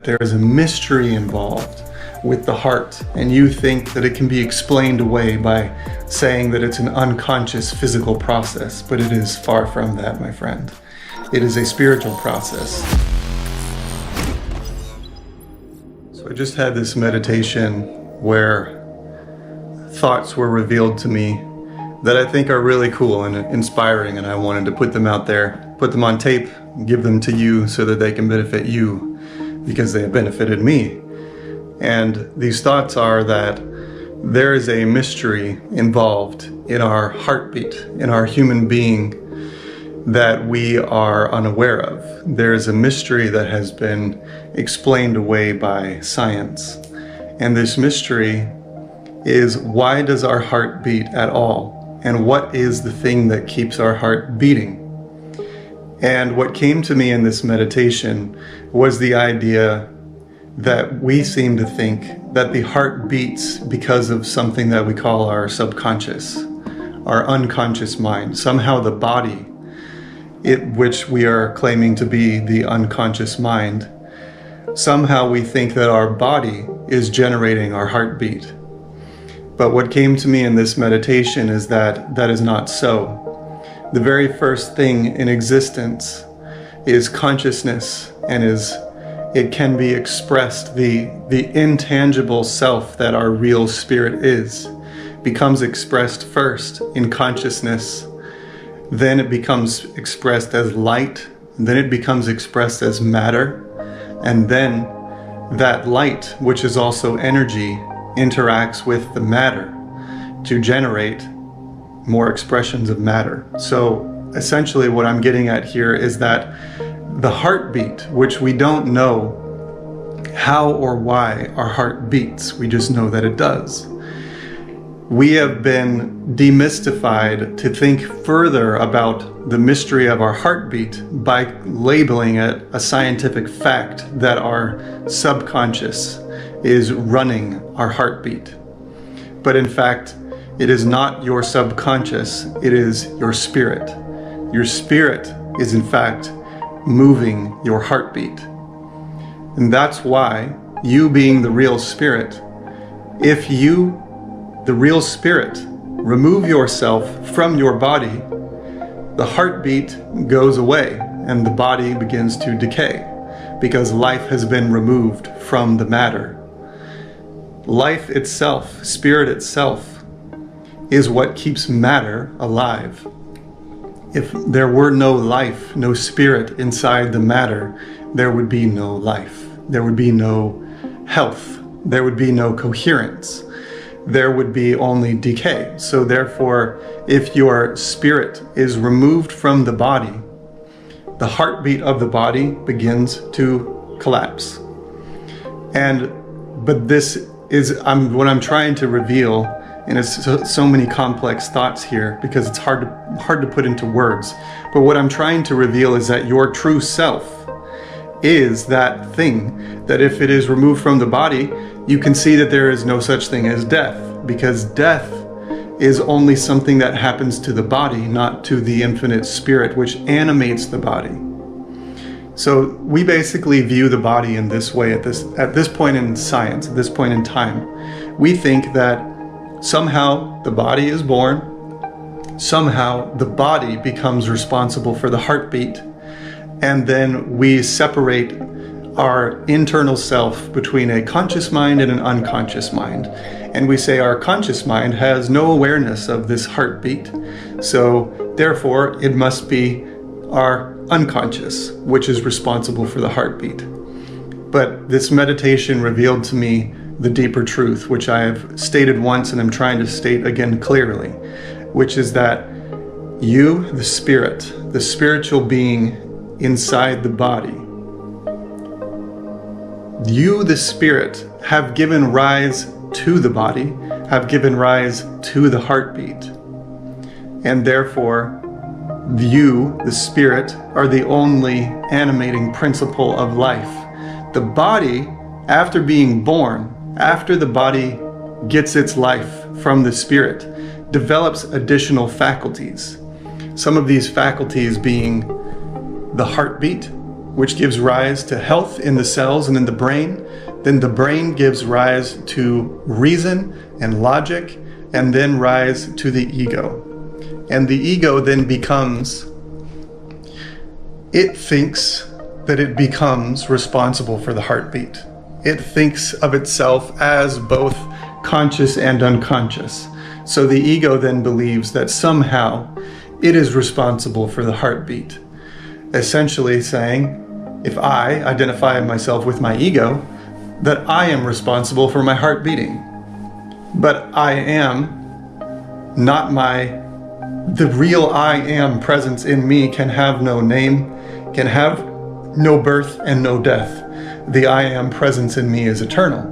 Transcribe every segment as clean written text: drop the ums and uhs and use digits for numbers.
There is a mystery involved with the heart, and you think that it can be explained away by saying that it's an unconscious physical process, but it is far from that, my friend. It is a spiritual process. So I just had this meditation where thoughts were revealed to me that I think are really cool and inspiring, and I wanted to put them out there, put them on tape, give them to you so that they can benefit you, because they have benefited me. And these thoughts are that there is a mystery involved in our heartbeat, in our human being, that we are unaware of. There is a mystery that has been explained away by science. And this mystery is, why does our heart beat at all? And what is the thing that keeps our heart beating? And what came to me in this meditation was the idea that we seem to think that the heart beats because of something that we call our subconscious, our unconscious mind. Somehow the body, which we are claiming to be the unconscious mind, somehow we think that our body is generating our heartbeat. But what came to me in this meditation is that that is not so. The very first thing in existence is consciousness, and it can be expressed, the intangible self that our real spirit is, becomes expressed first in consciousness, then it becomes expressed as light, then it becomes expressed as matter, and then that light, which is also energy, interacts with the matter to generate more expressions of matter. So essentially what I'm getting at here is that the heartbeat, which we don't know how or why our heart beats, we just know that it does. We have been demystified to think further about the mystery of our heartbeat by labeling it a scientific fact that our subconscious is running our heartbeat. But in fact, it is not your subconscious, it is your spirit. Your spirit is in fact moving your heartbeat. And that's why you, being the real spirit, if you, the real spirit, remove yourself from your body, the heartbeat goes away and the body begins to decay because life has been removed from the matter. Life itself, spirit itself, is what keeps matter alive. If there were no life, no spirit inside the matter, there would be no life. There would be no health. There would be no coherence. There would be only decay. So therefore, if your spirit is removed from the body, the heartbeat of the body begins to collapse. But this is what I'm trying to reveal. And it's so many complex thoughts here because it's hard to put into words. But what I'm trying to reveal is that your true self is that thing that if it is removed from the body, you can see that there is no such thing as death, because death is only something that happens to the body, not to the infinite spirit which animates the body. So we basically view the body in this way at this point in science, at this point in time. We think that somehow the body is born, somehow the body becomes responsible for the heartbeat, and then we separate our internal self between a conscious mind and an unconscious mind. And we say our conscious mind has no awareness of this heartbeat, so therefore it must be our unconscious, which is responsible for the heartbeat. But this meditation revealed to me the deeper truth, which I have stated once and I'm trying to state again clearly, which is that you, the spirit, the spiritual being inside the body, you, the spirit, have given rise to the body, have given rise to the heartbeat. And therefore, you, the spirit, are the only animating principle of life. The body, after being born, after the body gets its life from the spirit, develops additional faculties. Some of these faculties being the heartbeat, which gives rise to health in the cells and in the brain. Then the brain gives rise to reason and logic, and then rise to the ego. And the ego then becomes, it thinks that it becomes responsible for the heartbeat. It thinks of itself as both conscious and unconscious. So the ego then believes that somehow it is responsible for the heartbeat. Essentially saying, if I identify myself with my ego, that I am responsible for my heart beating. But I am not the real I am presence in me can have no name, can have no birth and no death. The I am presence in me is eternal.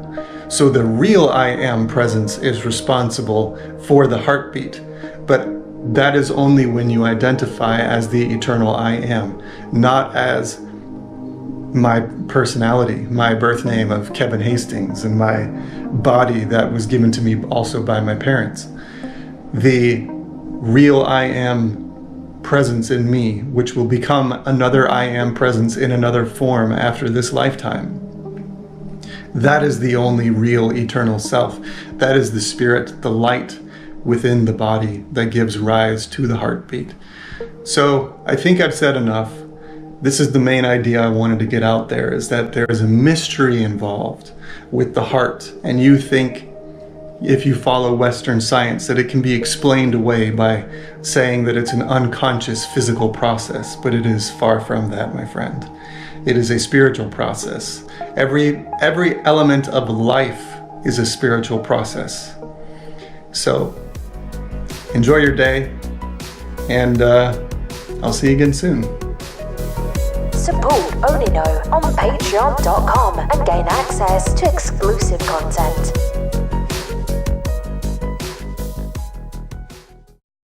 So the real I am presence is responsible for the heartbeat. But that is only when you identify as the eternal I am, not as my personality, my birth name of Kevin Hastings, and my body that was given to me also by my parents. The real I am presence in me, which will become another I am presence in another form after this lifetime. That is the only real eternal self. That is the spirit, the light within the body that gives rise to the heartbeat. So I think I've said enough. This is the main idea I wanted to get out there, is that there is a mystery involved with the heart. And you think, if you follow Western science, that it can be explained away by saying that it's an unconscious physical process, but it is far from that, my friend. It is a spiritual process. Every element of life is a spiritual process. So enjoy your day, and I'll see you again soon. Support OnenO on patreon.com and gain access to exclusive content.